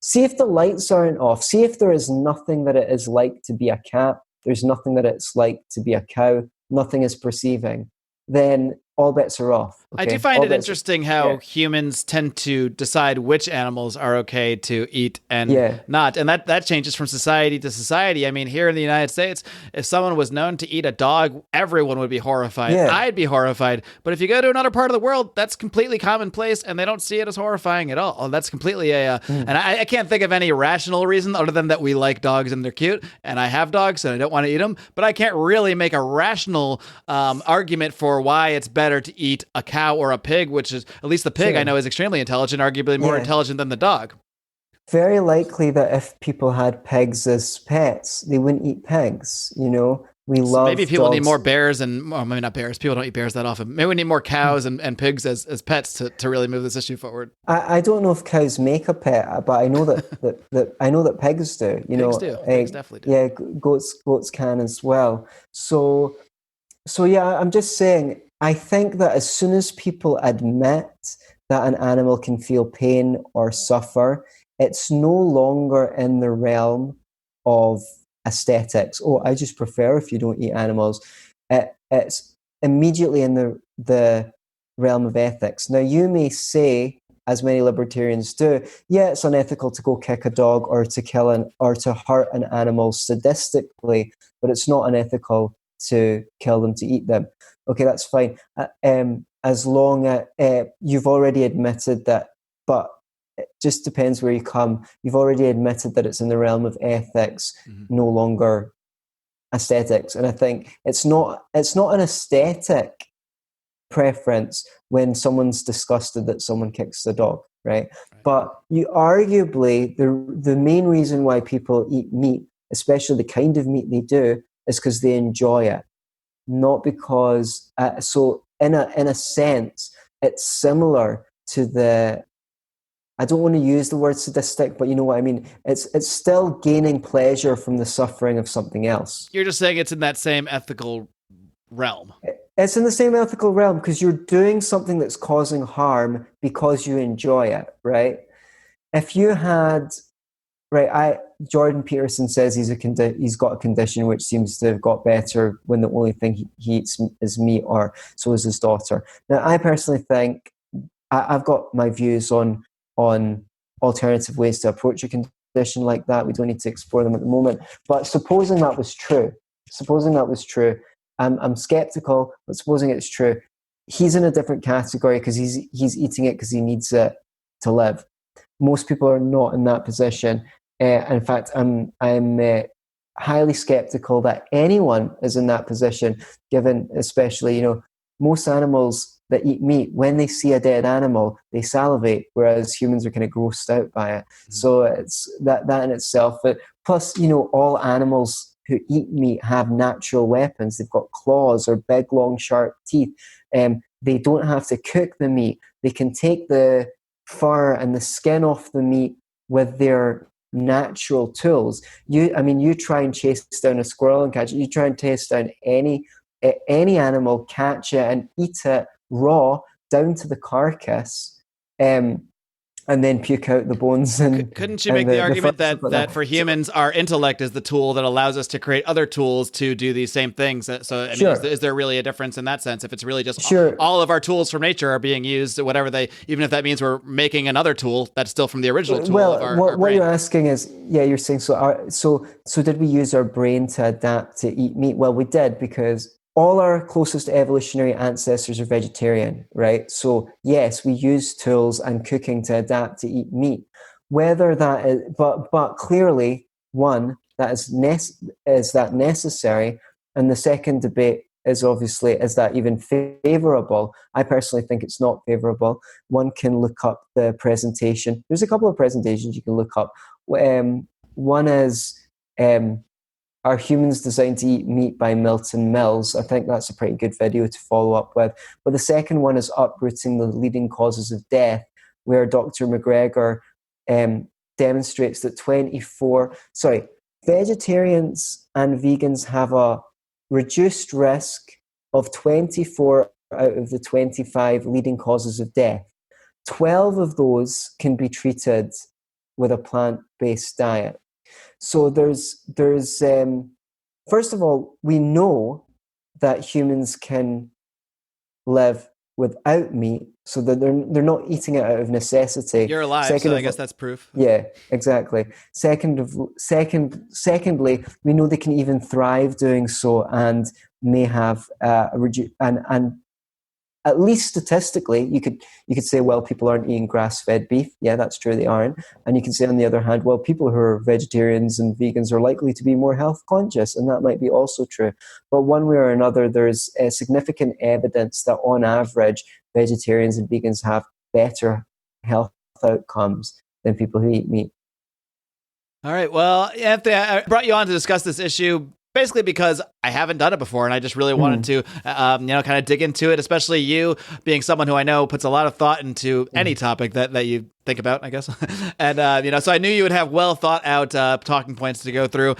See if the lights aren't off. See if there is nothing that it is like to be a cat. There's nothing that it's like to be a cow. Nothing is perceiving. Then all bets are off. Okay? I do find all it interesting how humans tend to decide which animals are okay to eat and not. And that changes from society to society. I mean, here in the United States, if someone was known to eat a dog, everyone would be horrified. Yeah. I'd be horrified. But if you go to another part of the world, that's completely commonplace and they don't see it as horrifying at all. That's completely and I can't think of any rational reason other than that we like dogs and they're cute. And I have dogs and I don't want to eat them. But I can't really make a rational argument for why it's better to eat a cow or a pig, which is, at least the pig I know is extremely intelligent, arguably more intelligent than the dog. Very likely that if people had pigs as pets, they wouldn't eat pigs. You know, love maybe people dogs. need more bears and, well, maybe not bears. People don't eat bears that often. Maybe we need more cows and pigs as pets to really move this issue forward. I don't know if cows make a pet, but I know that I know that pigs do. Pigs do. Pigs definitely do. Yeah, goats can as well. So yeah, I'm just saying. I think that as soon as people admit that an animal can feel pain or suffer, it's no longer in the realm of aesthetics. Oh, I just prefer if you don't eat animals. It's immediately in the realm of ethics. Now, you may say, as many libertarians do, yeah, it's unethical to go kick a dog or to kill or to hurt an animal sadistically, but it's not unethical to kill them, to eat them. Okay, that's fine. As long as you've already admitted that, but it just depends where you come. You've already admitted that it's in the realm of ethics, no longer aesthetics. And I think it's not an aesthetic preference when someone's disgusted that someone kicks the dog, right? But you arguably, the main reason why people eat meat, especially the kind of meat they do, is because they enjoy it. Not because, so in a sense, it's similar to I don't want to use the word sadistic, but you know what I mean? It's still gaining pleasure from the suffering of something else. You're just saying it's in that same ethical realm. It's in the same ethical realm because you're doing something that's causing harm because you enjoy it, right? If you had, Jordan Peterson says he's got a condition which seems to have got better when the only thing he eats is meat, or so is his daughter. Now, I personally think I've got my views on alternative ways to approach a condition like that. We don't need to explore them at the moment. But supposing that was true, I'm skeptical, but supposing it's true, he's in a different category because he's eating it because he needs it to live. Most people are not in that position. In fact, I'm highly skeptical that anyone is in that position, given especially, most animals that eat meat, when they see a dead animal, they salivate, whereas humans are kind of grossed out by it. So it's that in itself. But plus, all animals who eat meat have natural weapons. They've got claws or big, long, sharp teeth. They don't have to cook the meat. They can take the fur and the skin off the meat with their natural tools. You try and chase down a squirrel and catch it. You try and chase down any animal, catch it and eat it raw down to the carcass, and then puke out the bones. And couldn't you make the argument that for humans, our intellect is the tool that allows us to create other tools to do these same things? So, is there really a difference in that sense? If it's really just all of our tools from nature are being used, whatever even if that means we're making another tool that's still from the original tool of our brain. What you're asking is, you're saying, so did we use our brain to adapt to eat meat? Well, we did, because all our closest evolutionary ancestors are vegetarian, right? So yes, we use tools and cooking to adapt to eat meat. Whether that is, but clearly, one, that is that necessary, and the second debate is obviously, is that even favorable? I personally think it's not favorable. One can look up the presentation. There's a couple of presentations you can look up. One is Are Humans Designed to Eat Meat by Milton Mills. I think that's a pretty good video to follow up with. But the second one is Uprooting the Leading Causes of Death, where Dr. McGregor demonstrates that vegetarians and vegans have a reduced risk of 24 out of the 25 leading causes of death. 12 of those can be treated with a plant-based diet. So there's first of all, we know that humans can live without meat, so that they're not eating it out of necessity. You're alive, so I guess that's proof. Yeah, exactly. Secondly, we know they can even thrive doing so, and may have and at least statistically, you could say, well, people aren't eating grass-fed beef. Yeah, that's true, they aren't. And you can say, on the other hand, well, people who are vegetarians and vegans are likely to be more health conscious, and that might be also true. But one way or another, there's significant evidence that on average, vegetarians and vegans have better health outcomes than people who eat meat. All right. Well, Anthony, I brought you on to discuss this issue basically because I haven't done it before, and I just really wanted to, kind of dig into it, especially you being someone who I know puts a lot of thought into any topic that you think about, I guess. And, so I knew you would have well thought out talking points to go through.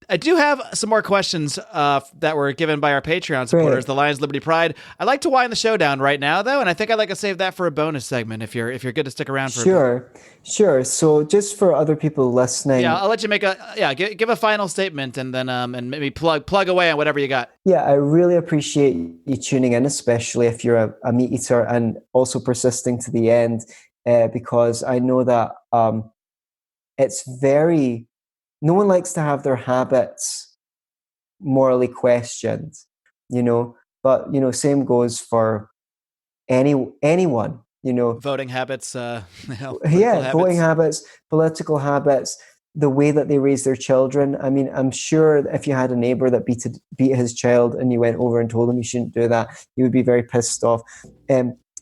I do have some more questions that were given by our Patreon supporters, the Lions Liberty Pride. I'd like to wind the show down right now, though, and I think I'd like to save that for a bonus segment if you're good to stick around for a bit. Sure. So just for other people listening, I'll let you make give a final statement, and then and maybe plug away on whatever you got. Yeah, I really appreciate you tuning in, especially if you're a meat eater, and also persisting to the end, because I know that no one likes to have their habits morally questioned, but, same goes for anyone, Voting habits, voting habits, political habits, the way that they raise their children. I mean, I'm sure if you had a neighbor that beat his child and you went over and told him you shouldn't do that, you would be very pissed off.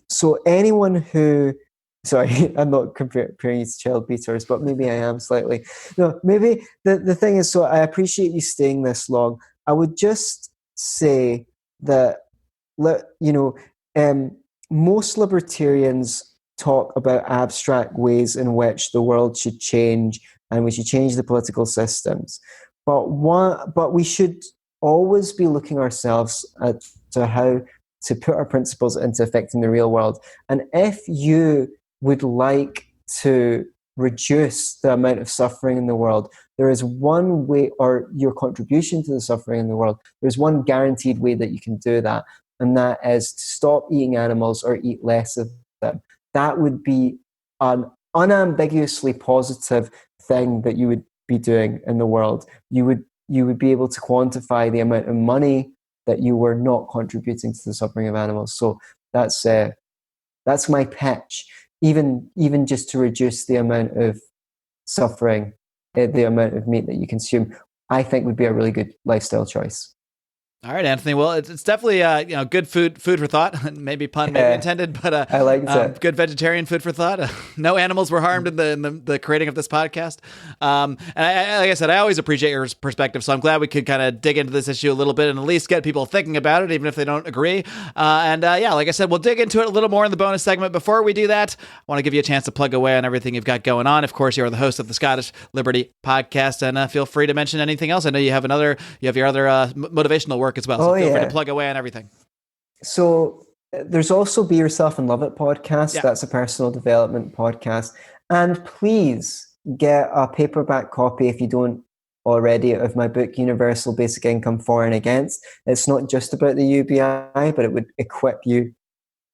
So anyone who... Sorry, I'm not comparing you to child beaters, but maybe I am slightly. No, maybe the thing is, so I appreciate you staying this long. I would just say that, most libertarians talk about abstract ways in which the world should change, and we should change the political systems. But we should always be looking ourselves to how to put our principles into effect in the real world. And if you would like to reduce the amount of suffering in the world, there is one way, or your contribution to the suffering in the world, there's one guaranteed way that you can do that, and that is to stop eating animals or eat less of them. That would be an unambiguously positive thing that you would be doing in the world. You would be able to quantify the amount of money that you were not contributing to the suffering of animals. So that's my pitch. Even just to reduce the amount of suffering, the amount of meat that you consume, I think would be a really good lifestyle choice. All right, Anthony. Well, it's definitely good food for thought. Maybe pun maybe intended, but I liked it. Good vegetarian food for thought. No animals were harmed in the creating of this podcast. And like I said, I always appreciate your perspective. So I'm glad we could kind of dig into this issue a little bit and at least get people thinking about it, even if they don't agree. Like I said, we'll dig into it a little more in the bonus segment. Before we do that, I want to give you a chance to plug away on everything you've got going on. Of course, you're the host of the Scottish Liberty podcast, and feel free to mention anything else. I know you have your other motivational work as well. So feel free to plug away on everything. So there's also Be Yourself and Love It podcast. Yeah. That's a personal development podcast. And please get a paperback copy, if you don't already, of my book, Universal Basic Income For and Against. It's not just about the UBI, but it would equip you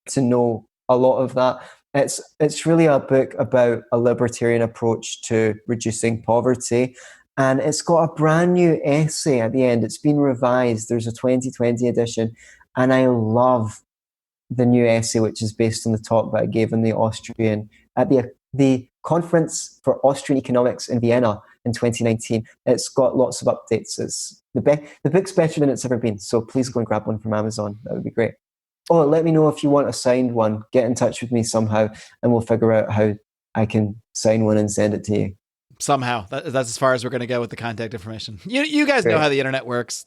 to know a lot of that. It's really a book about a libertarian approach to reducing poverty. And it's got a brand new essay at the end. It's been revised. There's a 2020 edition. And I love the new essay, which is based on the talk that I gave at the Conference for Austrian Economics in Vienna in 2019. It's got lots of updates. It's the book's better than it's ever been. So please go and grab one from Amazon. That would be great. Oh, let me know if you want a signed one. Get in touch with me somehow, and we'll figure out how I can sign one and send it to you. Somehow. That's as far as we're going to go with the contact information. You guys know how the internet works.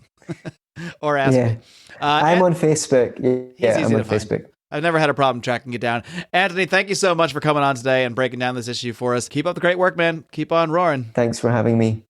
Or ask me. I'm on Facebook. Yeah, I'm on Facebook. I've never had a problem tracking you down. Antony, thank you so much for coming on today and breaking down this issue for us. Keep up the great work, man. Keep on roaring. Thanks for having me.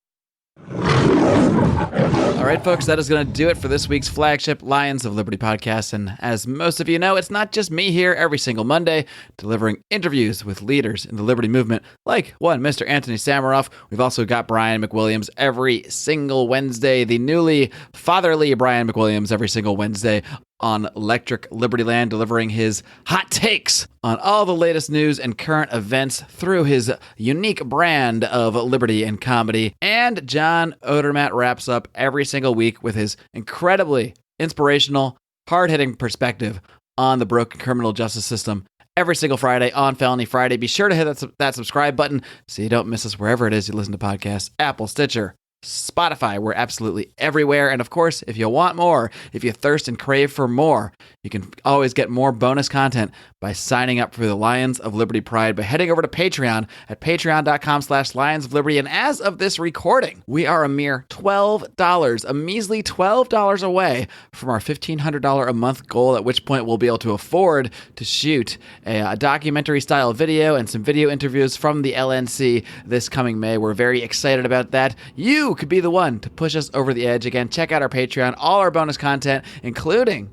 All right, folks, that is going to do it for this week's flagship Lions of Liberty podcast. And as most of you know, it's not just me here every single Monday delivering interviews with leaders in the Liberty movement, like one Mr. Antony Sammeroff. We've also got Brian McWilliams every single Wednesday, the newly fatherly Brian McWilliams every single Wednesday on Electric Liberty Land, delivering his hot takes on all the latest news and current events through his unique brand of liberty and comedy. And John Odermatt wraps up every single week with his incredibly inspirational, hard-hitting perspective on the broken criminal justice system every single Friday on Felony Friday. Be sure to hit that subscribe button so you don't miss us wherever it is you listen to podcasts. Apple, Stitcher, Spotify, we're absolutely everywhere. And of course, if you want more, if you thirst and crave for more, you can always get more bonus content by signing up for the Lions of Liberty Pride by heading over to Patreon at patreon.com/Lions of Liberty. And as of this recording, we are a mere $12, a measly $12 away from our $1,500 a month goal, at which point we'll be able to afford to shoot a documentary style video and some video interviews from the LNC this coming May. We're very excited about that. You could be the one to push us over the edge. Again, check out our Patreon, all our bonus content, including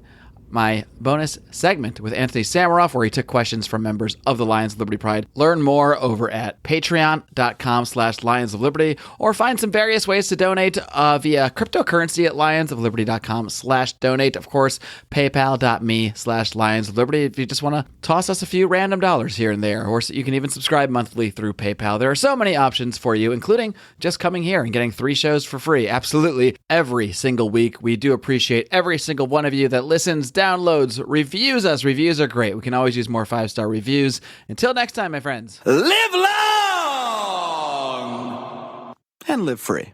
my bonus segment with Antony Sammeroff, where he took questions from members of the Lions of Liberty Pride. Learn more over at patreon.com/Lions of Liberty, or find some various ways to donate via cryptocurrency at lionsofliberty.com/donate. Of course, paypal.me/Lions of Liberty if you just want to toss us a few random dollars here and there, or you can even subscribe monthly through PayPal. There are so many options for you, including just coming here and getting 3 shows for free, absolutely every single week. We do appreciate every single one of you that listens, downloads, reviews us. Reviews are great. We can always use more 5-star reviews. Until next time, my friends. Live long and live free.